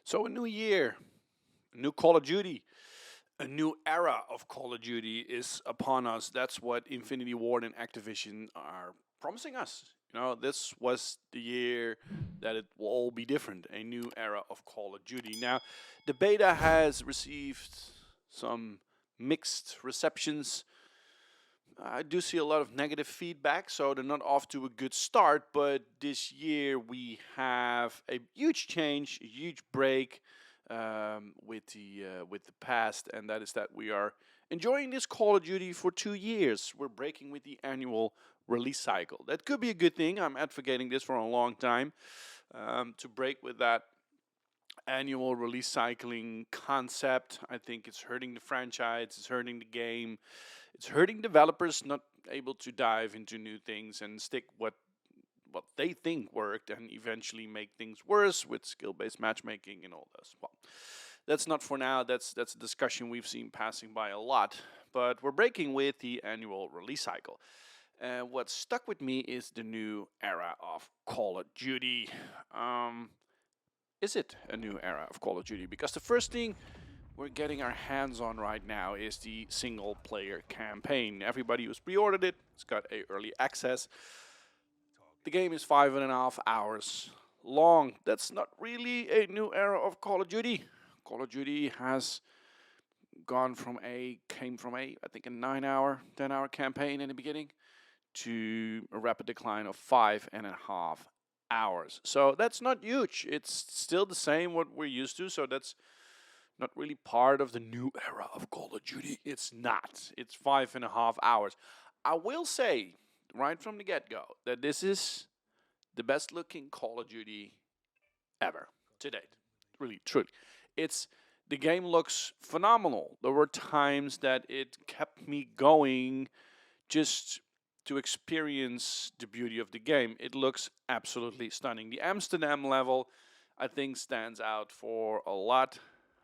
So a new year, a new Call of Duty, a new era of Call of Duty is upon us. That's what Infinity Ward and Activision are promising us. This was the year that it will all be different, a new era of Call of Duty. Now, the beta has received some mixed receptions. I do see a lot of negative feedback, so they're not off to a good start. But this year we have a huge change, a huge break with the past, and that is that we are enjoying this Call of Duty for 2 years. We're breaking with the annual release cycle. That could be a good thing. I'm advocating this for a long time to break with that annual release cycling concept. I think it's hurting the franchise, it's hurting the game, it's hurting developers not able to dive into new things and stick what they think worked and eventually make things worse with skill-based matchmaking and all this. Well, that's not for now. That's a discussion we've seen passing by a lot. But we're breaking with the annual release cycle. And what stuck with me is the new era of Call of Duty. Is it a new era of Call of Duty? Because the first thing we're getting our hands on right now is the single player campaign. Everybody who's pre-ordered it, it's got a early access. The game is 5.5 hours long. That's not really a new era of Call of Duty. Call of Duty has came from I think a 9-hour, 10-hour campaign in the beginning to a rapid decline of 5.5 hours. So that's not huge. It's still the same what we're used to. So that's not really part of the new era of Call of Duty. It's not. It's 5.5 hours. I will say right from the get-go that this is the best looking Call of Duty ever to date. Really, truly. It's the game looks phenomenal. There were times that it kept me going just to experience the beauty of the game. It looks absolutely stunning. The Amsterdam level, I think, stands out for a lot.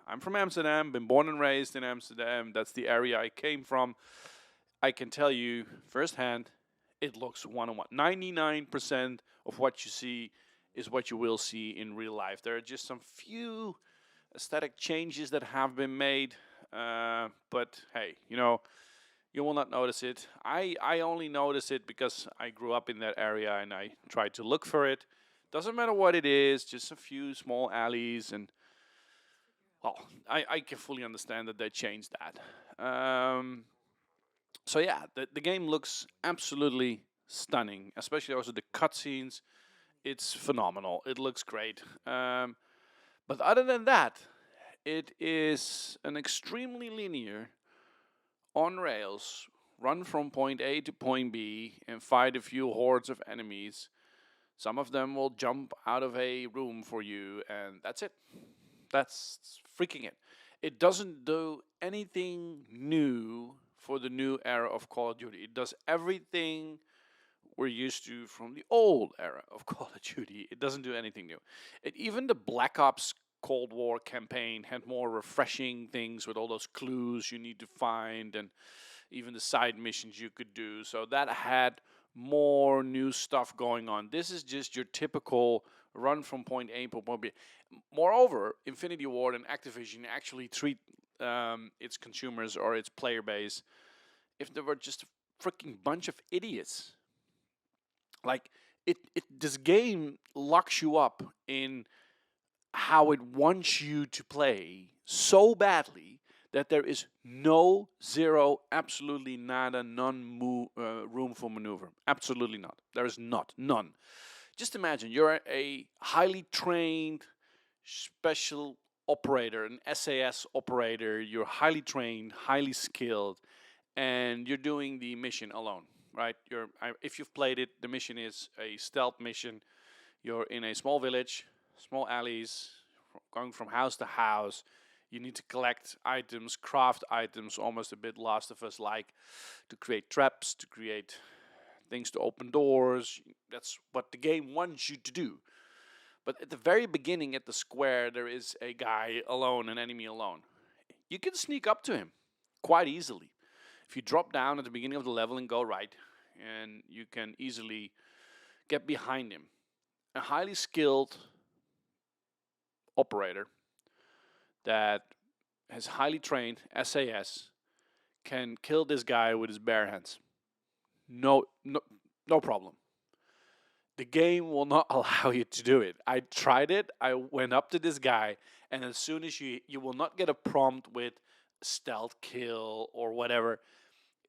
I'm from Amsterdam, been born and raised in Amsterdam. That's the area I came from. I can tell you firsthand, it looks one-on-one. 99% of what you see is what you will see in real life. There are just some few aesthetic changes that have been made, but hey, you will not notice it. I only notice it because I grew up in that area and I tried to look for it. Doesn't matter what it is, just a few small alleys, and well, I can fully understand that they changed that. So yeah, the game looks absolutely stunning, especially also the cutscenes. It's phenomenal. It looks great. But other than that, it is an extremely linear, on rails, run from point A to point B and fight a few hordes of enemies. Some of them will jump out of a room for you, and that's it. That's freaking it. It doesn't do anything new for the new era of Call of Duty. It does everything we're used to from the old era of Call of Duty. It doesn't do anything new. Even the Black Ops Cold War campaign had more refreshing things with all those clues you need to find and even the side missions you could do. So that had more new stuff going on. This is just your typical run from point A to point B. Moreover, Infinity Ward and Activision actually treat its consumers or its player base if they were just a freaking bunch of idiots. Like this game locks you up in how it wants you to play so badly that there is no, zero, absolutely nada, room for maneuver. Absolutely not. There is not. None. Just imagine you're a highly trained special operator, an SAS operator. You're highly trained, highly skilled, and you're doing the mission alone, right? If you've played it, the mission is a stealth mission. You're in a small village, small alleys, going from house to house. You need to collect items, craft items, almost a bit Last of Us like, to create traps, to create things to open doors. That's what the game wants you to do. But at the very beginning, at the square, there is a guy alone, an enemy alone. You can sneak up to him quite easily. If you drop down at the beginning of the level and go right, and you can easily get behind him. A highly skilled operator that has highly trained SAS can kill this guy with his bare hands. No, no, no problem. The game will not allow you to do it. I tried it. I went up to this guy, and as soon as you will not get a prompt with stealth kill or whatever.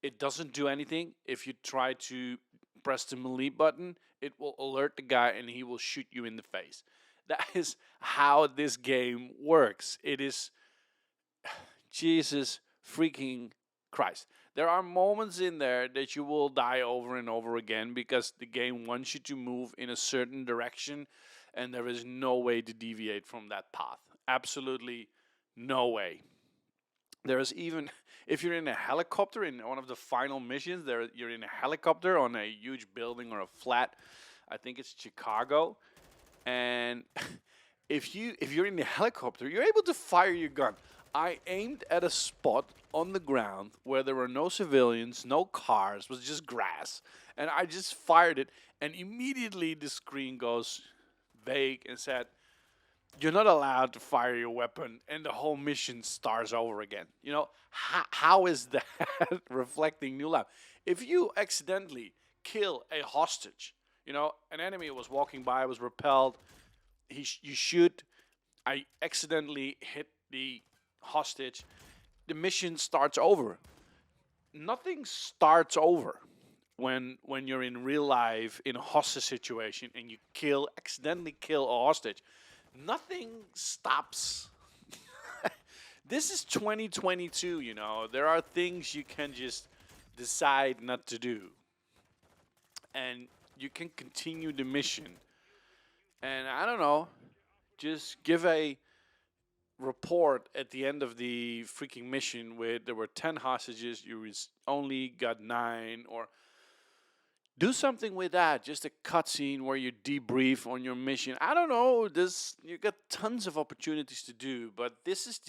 It doesn't do anything. If you try to press the melee button, it will alert the guy and he will shoot you in the face. That is how this game works. It is Jesus freaking Christ. There are moments in there that you will die over and over again because the game wants you to move in a certain direction and there is no way to deviate from that path. Absolutely no way. There is even, if you're in a helicopter in one of the final missions, you're in a helicopter on a huge building or a flat. I think it's Chicago, and if you're in the helicopter, you're able to fire your gun. I aimed at a spot on the ground where there were no civilians, no cars, it was just grass, and I just fired it, and immediately the screen goes vague and said, "You're not allowed to fire your weapon," and the whole mission starts over again. How is that reflecting new life? If you accidentally kill a hostage, an enemy was walking by, was repelled, you shoot, I accidentally hit the hostage, the mission starts over. Nothing starts over when you're in real life in a hostage situation and you accidentally kill a hostage. Nothing stops. This is 2022, There are things you can just decide not to do. And you can continue the mission. And I don't know, just give a report at the end of the freaking mission where there were 10 hostages, you only got 9, or do something with that. Just a cutscene where you debrief on your mission. I don't know. You got tons of opportunities to do, but this is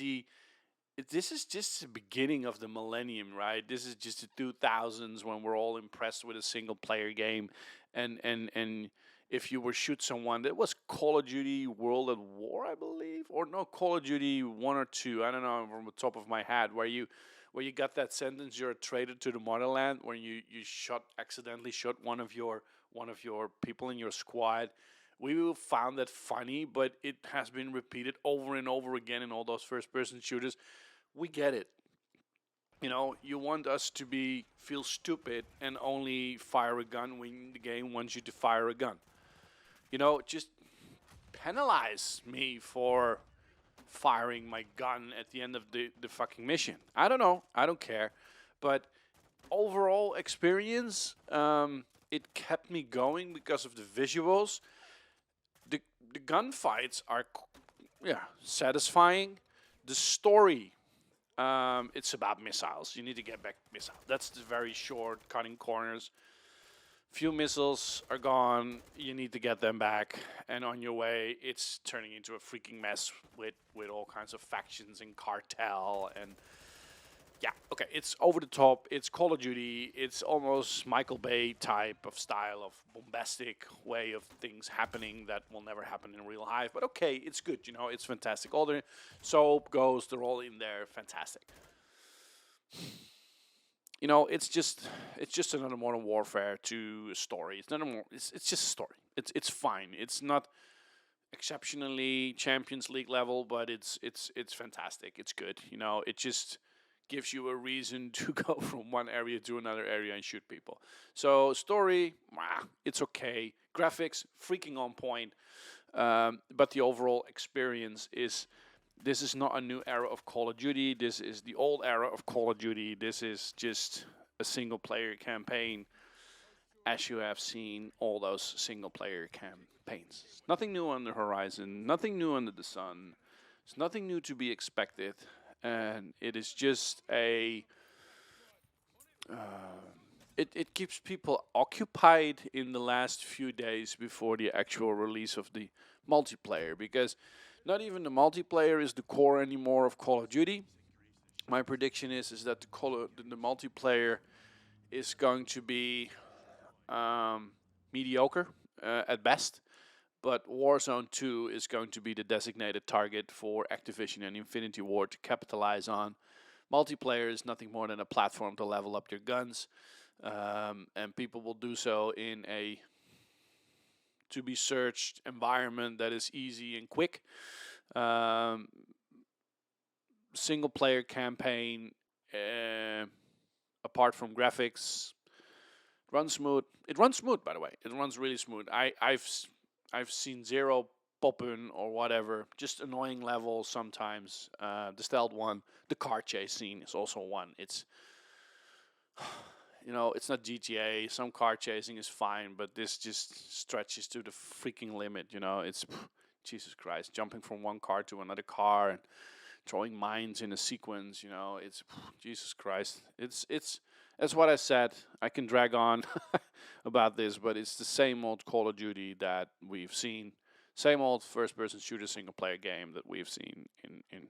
just the beginning of the millennium, right? This is just the 2000s when we're all impressed with a single player game, and if you were shoot someone, that was Call of Duty World at War, I believe, or no, Call of Duty 1 or 2. I don't know from the top of my head where you got that sentence, "You're a traitor to the motherland," when you accidentally shot one of your people in your squad. We found that funny, but it has been repeated over and over again in all those first person shooters. We get it. You want us to feel stupid and only fire a gun when the game wants you to fire a gun. Just penalize me for firing my gun at the end of the fucking mission. I don't know. I don't care. But overall experience, it kept me going because of the visuals. The gunfights are, satisfying. The story, it's about missiles. You need to get back missiles. That's the very short, cutting corners. Few missiles are gone. You need to get them back, and on your way, it's turning into a freaking mess with all kinds of factions and cartel and okay. It's over the top. It's Call of Duty. It's almost Michael Bay type of style of bombastic way of things happening that will never happen in real life. But okay, it's good. It's fantastic. All the soap goes. They're all in there. Fantastic. It's just another Modern Warfare 2 story. It's not a more. It's just a story. It's fine. It's not exceptionally Champions League level, but it's fantastic. It's good. It just gives you a reason to go from one area to another area and shoot people. So story, it's okay. Graphics, freaking on point. But the overall experience is. This is not a new era of Call of Duty. This is the old era of Call of Duty. This is just a single-player campaign, as you have seen all those single-player campaigns. Nothing new on the horizon. Nothing new under the sun. There's nothing new to be expected. And it is just a... It keeps people occupied in the last few days before the actual release of the multiplayer. Because... not even the multiplayer is the core anymore of Call of Duty. My prediction is that the multiplayer is going to be mediocre at best. But Warzone 2 is going to be the designated target for Activision and Infinity Ward to capitalize on. Multiplayer is nothing more than a platform to level up your guns, and people will do so in a to be searched environment that is easy and quick. Um, Single player campaign, apart from graphics, runs smooth. It runs smooth, by the way. It runs really smooth. I've seen zero popping or whatever. Just annoying levels sometimes. The stealth one, the car chase scene is also one. It's it's not GTA. Some car chasing is fine, but this just stretches to the freaking limit. It's Jesus Christ, jumping from one car to another car and throwing mines in a sequence. It's Jesus Christ. It's as what I said. I can drag on about this, but it's the same old Call of Duty that we've seen. Same old first-person shooter single-player game that we've seen in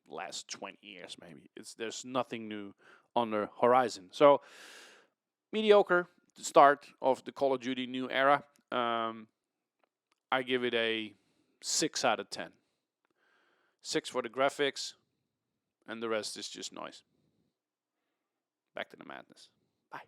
last 20 years, maybe. There's nothing new on the horizon. So mediocre start of the Call of Duty new era. I give it a 6 out of 10. 6 for the graphics, and the rest is just noise. Back to the madness. Bye.